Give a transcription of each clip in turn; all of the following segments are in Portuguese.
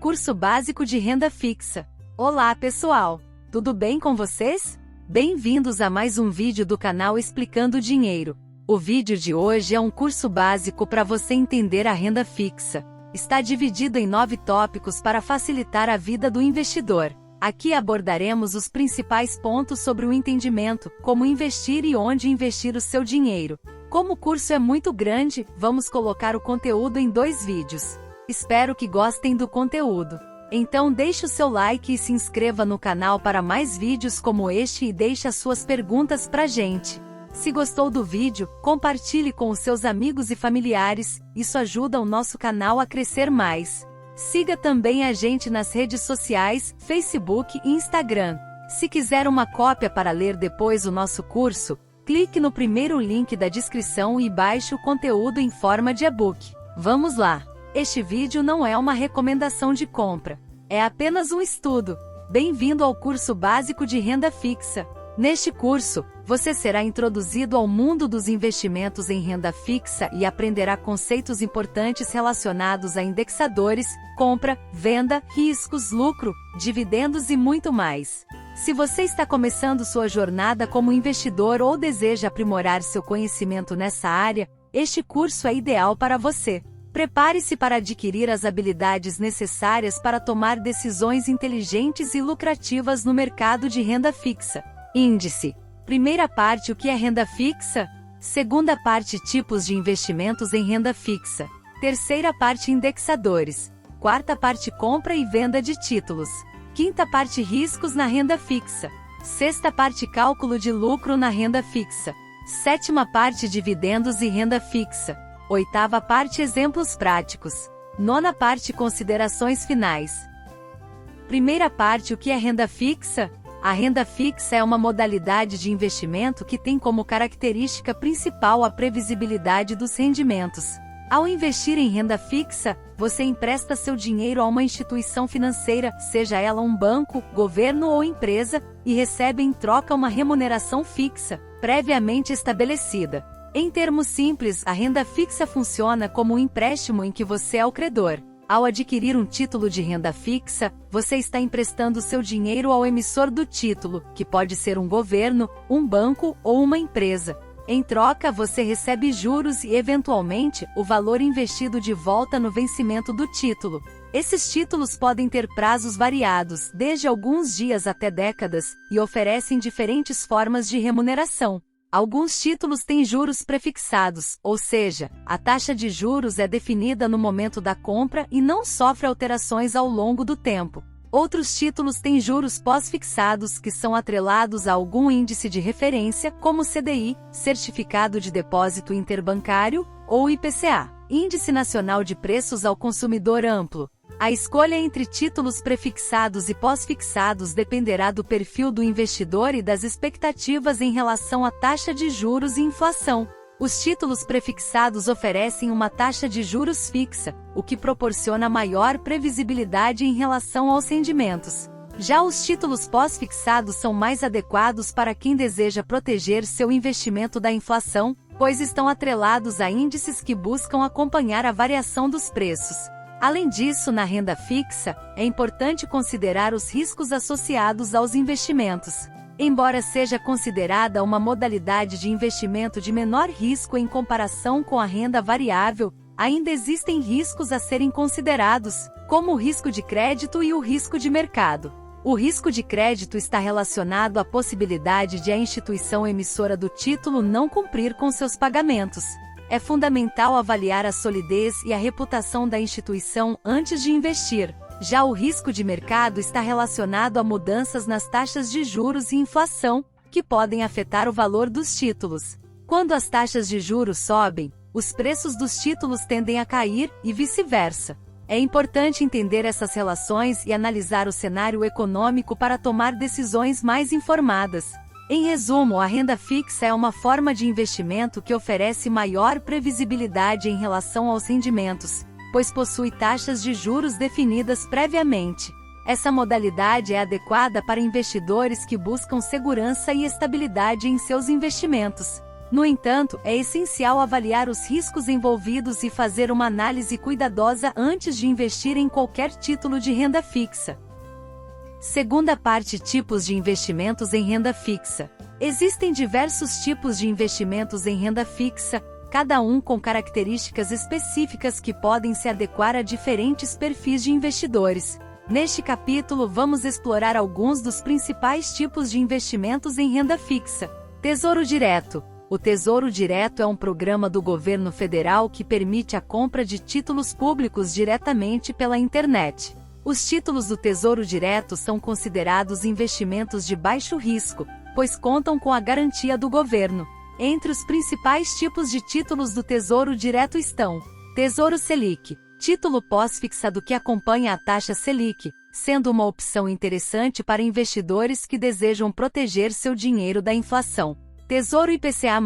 curso básico de renda fixa. Olá pessoal, tudo bem com vocês? Bem-vindos a mais um vídeo do canal Explicando Dinheiro. O vídeo de hoje é um curso básico para você entender a renda fixa. Está dividido em 9 tópicos para facilitar a vida do investidor. Aqui abordaremos os principais pontos sobre o entendimento, como investir e onde investir o seu dinheiro. Como o curso é muito grande, vamos colocar o conteúdo em 2 vídeos. Espero que gostem do conteúdo. Então deixe o seu like e se inscreva no canal para mais vídeos como este e deixe as suas perguntas pra gente. Se gostou do vídeo, compartilhe com os seus amigos e familiares, isso ajuda o nosso canal a crescer mais. Siga também a gente nas redes sociais, Facebook e Instagram. Se quiser uma cópia para ler depois o nosso curso, clique no primeiro link da descrição e baixe o conteúdo em forma de e-book. Vamos lá! Este vídeo não é uma recomendação de compra. É apenas um estudo. Bem-vindo ao curso básico de renda fixa. Neste curso, você será introduzido ao mundo dos investimentos em renda fixa e aprenderá conceitos importantes relacionados a indexadores, compra, venda, riscos, lucro, dividendos e muito mais. Se você está começando sua jornada como investidor ou deseja aprimorar seu conhecimento nessa área, este curso é ideal para você. Prepare-se para adquirir as habilidades necessárias para tomar decisões inteligentes e lucrativas no mercado de renda fixa. Índice. Primeira parte: o que é renda fixa? Segunda parte: tipos de investimentos em renda fixa. Terceira parte: indexadores. Quarta parte: compra e venda de títulos. Quinta parte: riscos na renda fixa. Sexta parte: cálculo de lucro na renda fixa. Sétima parte: dividendos e renda fixa. Oitava parte: exemplos práticos. Nona parte: considerações finais. Primeira parte: o que é renda fixa? A renda fixa é uma modalidade de investimento que tem como característica principal a previsibilidade dos rendimentos. Ao investir em renda fixa, você empresta seu dinheiro a uma instituição financeira, seja ela um banco, governo ou empresa, e recebe em troca uma remuneração fixa, previamente estabelecida. Em termos simples, a renda fixa funciona como um empréstimo em que você é o credor. Ao adquirir um título de renda fixa, você está emprestando seu dinheiro ao emissor do título, que pode ser um governo, um banco ou uma empresa. Em troca, você recebe juros e, eventualmente, o valor investido de volta no vencimento do título. Esses títulos podem ter prazos variados, desde alguns dias até décadas, e oferecem diferentes formas de remuneração. Alguns títulos têm juros prefixados, ou seja, a taxa de juros é definida no momento da compra e não sofre alterações ao longo do tempo. Outros títulos têm juros pós-fixados que são atrelados a algum índice de referência, como CDI, Certificado de Depósito Interbancário, ou IPCA, Índice Nacional de Preços ao Consumidor Amplo. A escolha entre títulos prefixados e pós-fixados dependerá do perfil do investidor e das expectativas em relação à taxa de juros e inflação. Os títulos prefixados oferecem uma taxa de juros fixa, o que proporciona maior previsibilidade em relação aos rendimentos. Já os títulos pós-fixados são mais adequados para quem deseja proteger seu investimento da inflação, pois estão atrelados a índices que buscam acompanhar a variação dos preços. Além disso, na renda fixa, é importante considerar os riscos associados aos investimentos. Embora seja considerada uma modalidade de investimento de menor risco em comparação com a renda variável, ainda existem riscos a serem considerados, como o risco de crédito e o risco de mercado. O risco de crédito está relacionado à possibilidade de a instituição emissora do título não cumprir com seus pagamentos. É fundamental avaliar a solidez e a reputação da instituição antes de investir. Já o risco de mercado está relacionado a mudanças nas taxas de juros e inflação, que podem afetar o valor dos títulos. Quando as taxas de juros sobem, os preços dos títulos tendem a cair, e vice-versa. É importante entender essas relações e analisar o cenário econômico para tomar decisões mais informadas. Em resumo, a renda fixa é uma forma de investimento que oferece maior previsibilidade em relação aos rendimentos, pois possui taxas de juros definidas previamente. Essa modalidade é adequada para investidores que buscam segurança e estabilidade em seus investimentos. No entanto, é essencial avaliar os riscos envolvidos e fazer uma análise cuidadosa antes de investir em qualquer título de renda fixa. Segunda parte: tipos de investimentos em renda fixa. Existem diversos tipos de investimentos em renda fixa, cada um com características específicas que podem se adequar a diferentes perfis de investidores. Neste capítulo vamos explorar alguns dos principais tipos de investimentos em renda fixa. Tesouro Direto. O Tesouro Direto é um programa do governo federal que permite a compra de títulos públicos diretamente pela internet. Os títulos do Tesouro Direto são considerados investimentos de baixo risco, pois contam com a garantia do governo. Entre os principais tipos de títulos do Tesouro Direto estão: Tesouro Selic, título pós-fixado que acompanha a taxa Selic, sendo uma opção interessante para investidores que desejam proteger seu dinheiro da inflação. Tesouro IPCA+,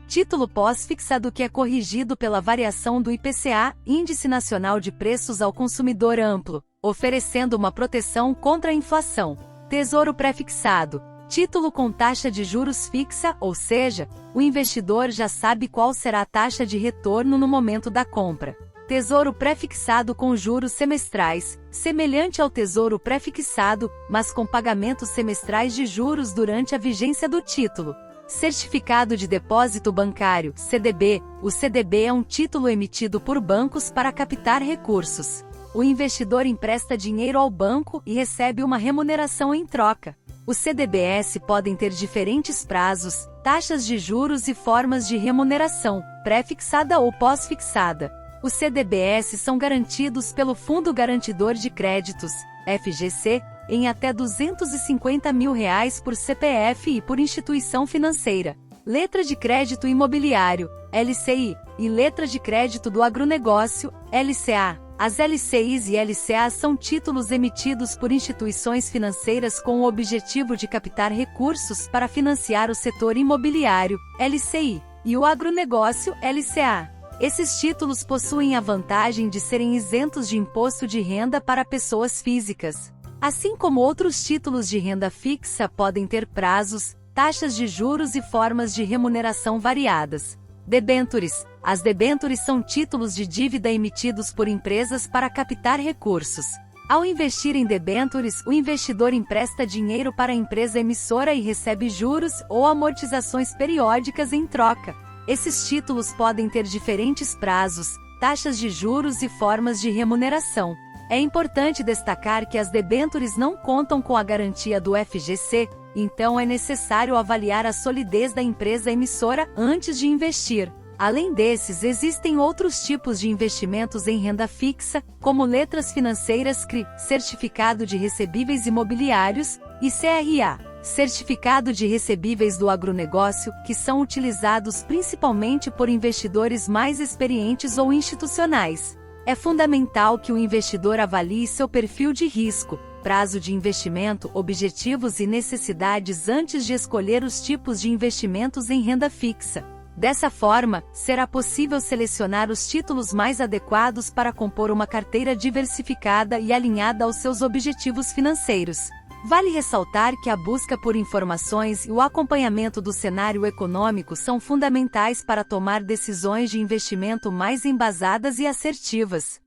título pós-fixado que é corrigido pela variação do IPCA, Índice Nacional de Preços ao Consumidor Amplo, oferecendo uma proteção contra a inflação. Tesouro Pré-fixado, título com taxa de juros fixa, ou seja, o investidor já sabe qual será a taxa de retorno no momento da compra. Tesouro Pré-fixado com juros semestrais, semelhante ao Tesouro Pré-fixado, mas com pagamentos semestrais de juros durante a vigência do título. Certificado de Depósito Bancário, CDB. O CDB é um título emitido por bancos para captar recursos. O investidor empresta dinheiro ao banco e recebe uma remuneração em troca. Os CDBs podem ter diferentes prazos, taxas de juros e formas de remuneração, pré-fixada ou pós-fixada. Os CDBs são garantidos pelo Fundo Garantidor de Créditos, FGC, em até R$ 250 mil por CPF e por instituição financeira. Letra de Crédito Imobiliário, LCI, e Letra de Crédito do Agronegócio, LCA. As LCIs e LCAs são títulos emitidos por instituições financeiras com o objetivo de captar recursos para financiar o setor imobiliário, LCI, e o agronegócio, LCA. Esses títulos possuem a vantagem de serem isentos de imposto de renda para pessoas físicas. Assim como outros títulos de renda fixa podem ter prazos, taxas de juros e formas de remuneração variadas. Debêntures. As debêntures são títulos de dívida emitidos por empresas para captar recursos. Ao investir em debêntures, o investidor empresta dinheiro para a empresa emissora e recebe juros ou amortizações periódicas em troca. Esses títulos podem ter diferentes prazos, taxas de juros e formas de remuneração. É importante destacar que as debêntures não contam com a garantia do FGC, então é necessário avaliar a solidez da empresa emissora antes de investir. Além desses, existem outros tipos de investimentos em renda fixa, como letras financeiras CRI, Certificado de Recebíveis Imobiliários, e CRA, Certificado de Recebíveis do Agronegócio, que são utilizados principalmente por investidores mais experientes ou institucionais. É fundamental que o investidor avalie seu perfil de risco, prazo de investimento, objetivos e necessidades antes de escolher os tipos de investimentos em renda fixa. Dessa forma, será possível selecionar os títulos mais adequados para compor uma carteira diversificada e alinhada aos seus objetivos financeiros. Vale ressaltar que a busca por informações e o acompanhamento do cenário econômico são fundamentais para tomar decisões de investimento mais embasadas e assertivas.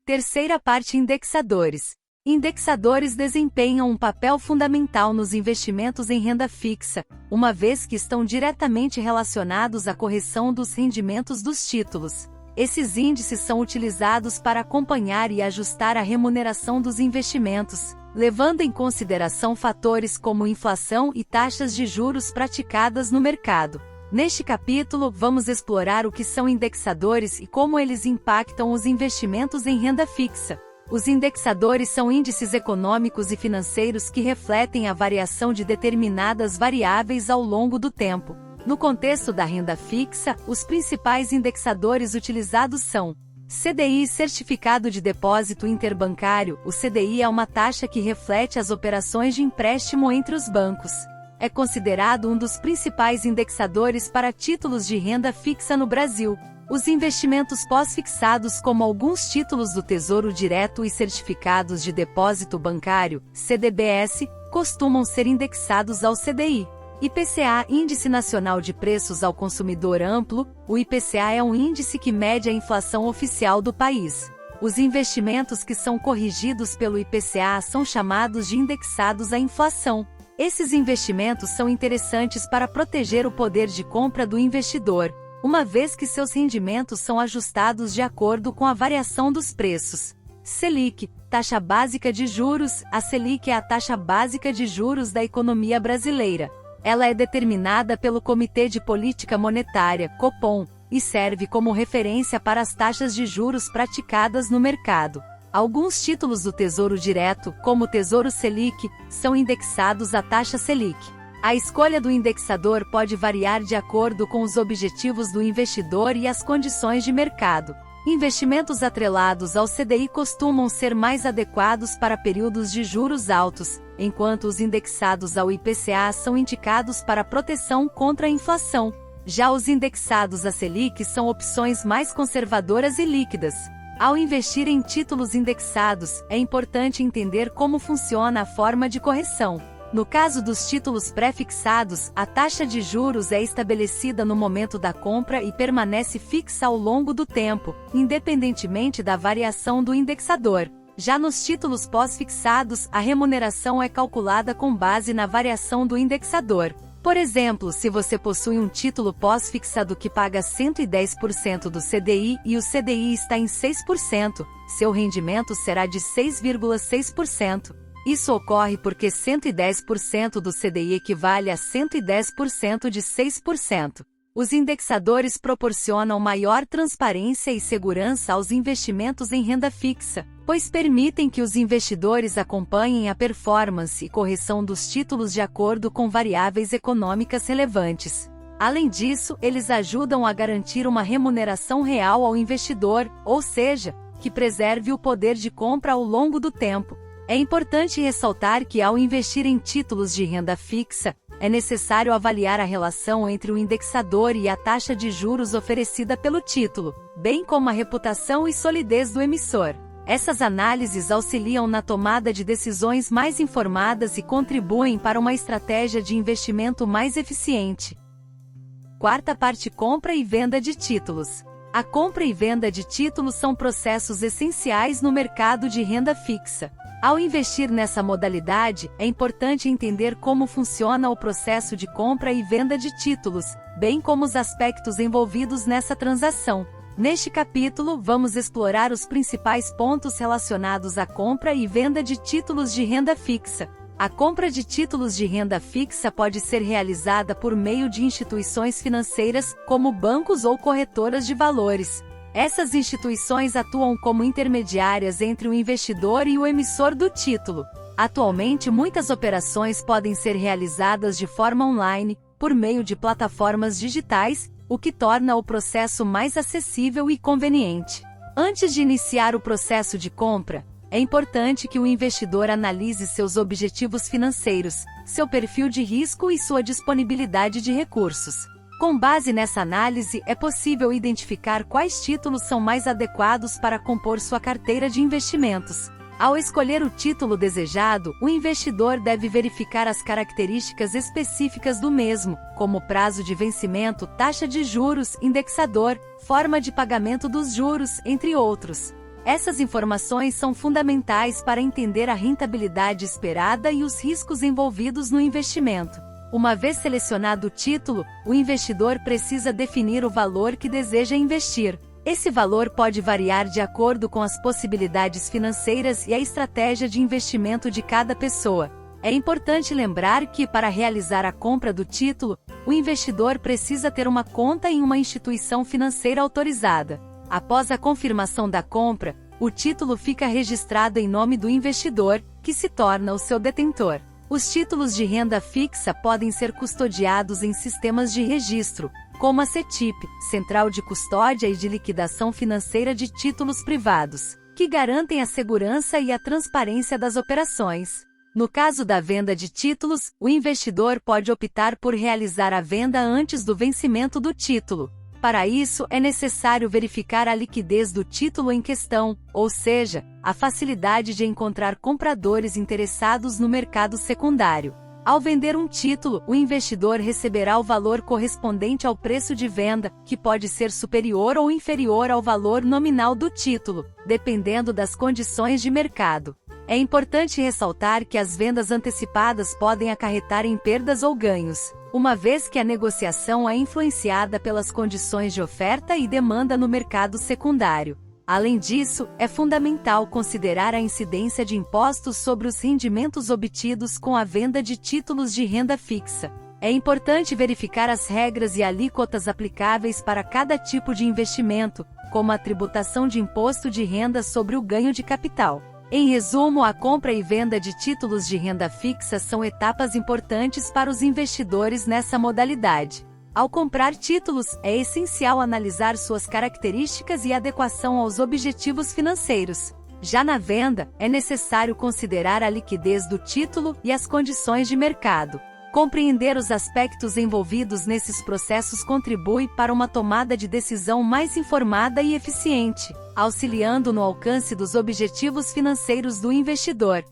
Terceira parte: indexadores. Indexadores desempenham um papel fundamental nos investimentos em renda fixa, uma vez que estão diretamente relacionados à correção dos rendimentos dos títulos. Esses índices são utilizados para acompanhar e ajustar a remuneração dos investimentos, levando em consideração fatores como inflação e taxas de juros praticadas no mercado. Neste capítulo, vamos explorar o que são indexadores e como eles impactam os investimentos em renda fixa. Os indexadores são índices econômicos e financeiros que refletem a variação de determinadas variáveis ao longo do tempo. No contexto da renda fixa, os principais indexadores utilizados são: CDI, Certificado de Depósito Interbancário. O CDI é uma taxa que reflete as operações de empréstimo entre os bancos. É considerado um dos principais indexadores para títulos de renda fixa no Brasil. Os investimentos pós-fixados, como alguns títulos do Tesouro Direto e certificados de depósito bancário, CDBS, costumam ser indexados ao CDI. IPCA – Índice Nacional de Preços ao Consumidor Amplo. O IPCA é um índice que mede a inflação oficial do país. Os investimentos que são corrigidos pelo IPCA são chamados de indexados à inflação. Esses investimentos são interessantes para proteger o poder de compra do investidor, uma vez que seus rendimentos são ajustados de acordo com a variação dos preços. Selic, taxa básica de juros. A Selic é a taxa básica de juros da economia brasileira. Ela é determinada pelo Comitê de Política Monetária, Copom, e serve como referência para as taxas de juros praticadas no mercado. Alguns títulos do Tesouro Direto, como o Tesouro Selic, são indexados à taxa Selic. A escolha do indexador pode variar de acordo com os objetivos do investidor e as condições de mercado. Investimentos atrelados ao CDI costumam ser mais adequados para períodos de juros altos, enquanto os indexados ao IPCA são indicados para proteção contra a inflação. Já os indexados à Selic são opções mais conservadoras e líquidas. Ao investir em títulos indexados, é importante entender como funciona a forma de correção. No caso dos títulos pré-fixados, a taxa de juros é estabelecida no momento da compra e permanece fixa ao longo do tempo, independentemente da variação do indexador. Já nos títulos pós-fixados, a remuneração é calculada com base na variação do indexador. Por exemplo, se você possui um título pós-fixado que paga 110% do CDI e o CDI está em 6%, seu rendimento será de 6,6%. Isso ocorre porque 110% do CDI equivale a 110% de 6%. Os indexadores proporcionam maior transparência e segurança aos investimentos em renda fixa, pois permitem que os investidores acompanhem a performance e correção dos títulos de acordo com variáveis econômicas relevantes. Além disso, eles ajudam a garantir uma remuneração real ao investidor, ou seja, que preserve o poder de compra ao longo do tempo. É importante ressaltar que, ao investir em títulos de renda fixa, é necessário avaliar a relação entre o indexador e a taxa de juros oferecida pelo título, bem como a reputação e solidez do emissor. Essas análises auxiliam na tomada de decisões mais informadas e contribuem para uma estratégia de investimento mais eficiente. Quarta parte: compra e venda de títulos. A compra e venda de títulos são processos essenciais no mercado de renda fixa. Ao investir nessa modalidade, é importante entender como funciona o processo de compra e venda de títulos, bem como os aspectos envolvidos nessa transação. Neste capítulo, vamos explorar os principais pontos relacionados à compra e venda de títulos de renda fixa. A compra de títulos de renda fixa pode ser realizada por meio de instituições financeiras, como bancos ou corretoras de valores. Essas instituições atuam como intermediárias entre o investidor e o emissor do título. Atualmente, muitas operações podem ser realizadas de forma online, por meio de plataformas digitais, o que torna o processo mais acessível e conveniente. Antes de iniciar o processo de compra, é importante que o investidor analise seus objetivos financeiros, seu perfil de risco e sua disponibilidade de recursos. Com base nessa análise, é possível identificar quais títulos são mais adequados para compor sua carteira de investimentos. Ao escolher o título desejado, o investidor deve verificar as características específicas do mesmo, como prazo de vencimento, taxa de juros, indexador, forma de pagamento dos juros, entre outros. Essas informações são fundamentais para entender a rentabilidade esperada e os riscos envolvidos no investimento. Uma vez selecionado o título, o investidor precisa definir o valor que deseja investir. Esse valor pode variar de acordo com as possibilidades financeiras e a estratégia de investimento de cada pessoa. É importante lembrar que, para realizar a compra do título, o investidor precisa ter uma conta em uma instituição financeira autorizada. Após a confirmação da compra, o título fica registrado em nome do investidor, que se torna o seu detentor. Os títulos de renda fixa podem ser custodiados em sistemas de registro, como a CETIP, Central de Custódia e de Liquidação Financeira de Títulos Privados, que garantem a segurança e a transparência das operações. No caso da venda de títulos, o investidor pode optar por realizar a venda antes do vencimento do título. Para isso, é necessário verificar a liquidez do título em questão, ou seja, a facilidade de encontrar compradores interessados no mercado secundário. Ao vender um título, o investidor receberá o valor correspondente ao preço de venda, que pode ser superior ou inferior ao valor nominal do título, dependendo das condições de mercado. É importante ressaltar que as vendas antecipadas podem acarretar em perdas ou ganhos, uma vez que a negociação é influenciada pelas condições de oferta e demanda no mercado secundário. Além disso, é fundamental considerar a incidência de impostos sobre os rendimentos obtidos com a venda de títulos de renda fixa. É importante verificar as regras e alíquotas aplicáveis para cada tipo de investimento, como a tributação de imposto de renda sobre o ganho de capital. Em resumo, a compra e venda de títulos de renda fixa são etapas importantes para os investidores nessa modalidade. Ao comprar títulos, é essencial analisar suas características e adequação aos objetivos financeiros. Já na venda, é necessário considerar a liquidez do título e as condições de mercado. Compreender os aspectos envolvidos nesses processos contribui para uma tomada de decisão mais informada e eficiente, auxiliando no alcance dos objetivos financeiros do investidor.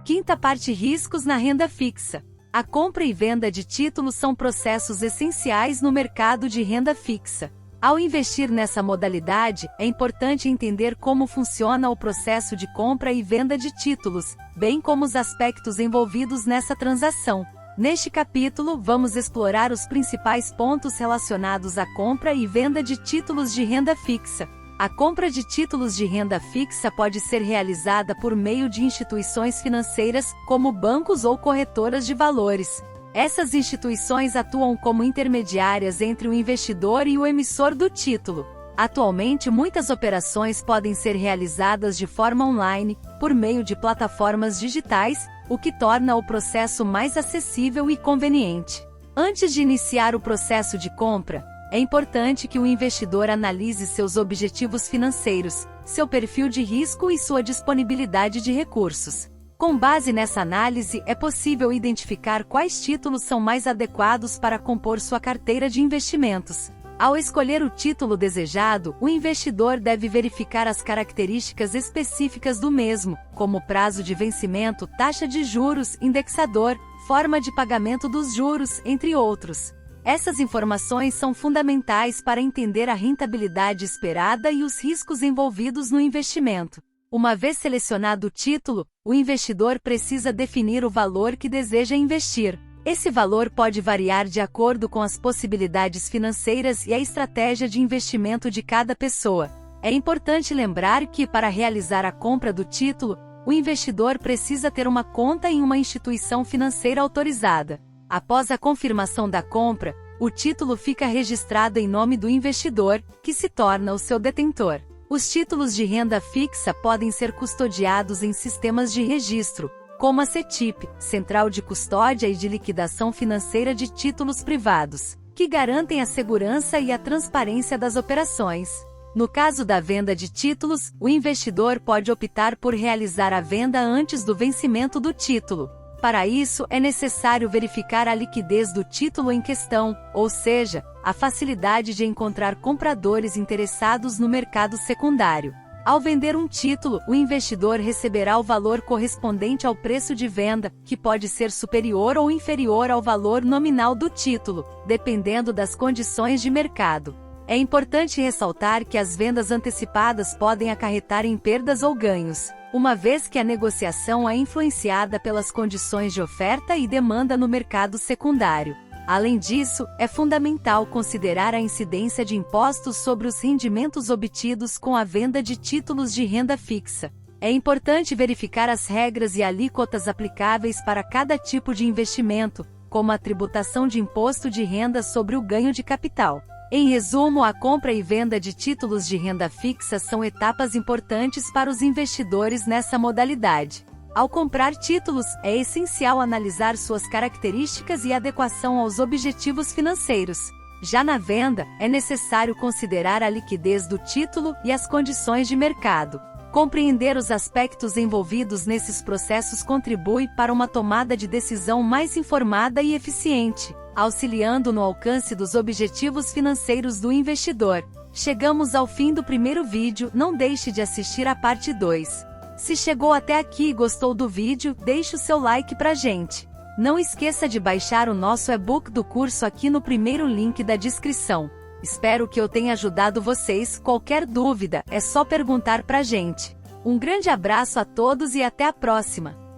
Quinta parte: riscos na renda fixa. A compra e venda de títulos são processos essenciais no mercado de renda fixa. Ao investir nessa modalidade, é importante entender como funciona o processo de compra e venda de títulos, bem como os aspectos envolvidos nessa transação. Neste capítulo, vamos explorar os principais pontos relacionados à compra e venda de títulos de renda fixa. A compra de títulos de renda fixa pode ser realizada por meio de instituições financeiras, como bancos ou corretoras de valores. Essas instituições atuam como intermediárias entre o investidor e o emissor do título. Atualmente, muitas operações podem ser realizadas de forma online, por meio de plataformas digitais, o que torna o processo mais acessível e conveniente. Antes de iniciar o processo de compra, é importante que o investidor analise seus objetivos financeiros, seu perfil de risco e sua disponibilidade de recursos. Com base nessa análise, é possível identificar quais títulos são mais adequados para compor sua carteira de investimentos. Ao escolher o título desejado, o investidor deve verificar as características específicas do mesmo, como prazo de vencimento, taxa de juros, indexador, forma de pagamento dos juros, entre outros. Essas informações são fundamentais para entender a rentabilidade esperada e os riscos envolvidos no investimento. Uma vez selecionado o título, o investidor precisa definir o valor que deseja investir. Esse valor pode variar de acordo com as possibilidades financeiras e a estratégia de investimento de cada pessoa. É importante lembrar que, para realizar a compra do título, o investidor precisa ter uma conta em uma instituição financeira autorizada. Após a confirmação da compra, o título fica registrado em nome do investidor, que se torna o seu detentor. Os títulos de renda fixa podem ser custodiados em sistemas de registro, como a CETIP, Central de Custódia e de Liquidação Financeira de Títulos Privados, que garantem a segurança e a transparência das operações. No caso da venda de títulos, o investidor pode optar por realizar a venda antes do vencimento do título. Para isso, é necessário verificar a liquidez do título em questão, ou seja, a facilidade de encontrar compradores interessados no mercado secundário. Ao vender um título, o investidor receberá o valor correspondente ao preço de venda, que pode ser superior ou inferior ao valor nominal do título, dependendo das condições de mercado. É importante ressaltar que as vendas antecipadas podem acarretar em perdas ou ganhos, uma vez que a negociação é influenciada pelas condições de oferta e demanda no mercado secundário. Além disso, é fundamental considerar a incidência de impostos sobre os rendimentos obtidos com a venda de títulos de renda fixa. É importante verificar as regras e alíquotas aplicáveis para cada tipo de investimento, como a tributação de imposto de renda sobre o ganho de capital. Em resumo, a compra e venda de títulos de renda fixa são etapas importantes para os investidores nessa modalidade. Ao comprar títulos, é essencial analisar suas características e adequação aos objetivos financeiros. Já na venda, é necessário considerar a liquidez do título e as condições de mercado. Compreender os aspectos envolvidos nesses processos contribui para uma tomada de decisão mais informada e eficiente, auxiliando no alcance dos objetivos financeiros do investidor. Chegamos ao fim do primeiro vídeo, não deixe de assistir a parte 2. Se chegou até aqui e gostou do vídeo, deixe o seu like pra gente. Não esqueça de baixar o nosso e-book do curso aqui no primeiro link da descrição. Espero que eu tenha ajudado vocês. Qualquer dúvida, é só perguntar pra gente. Um grande abraço a todos e até a próxima!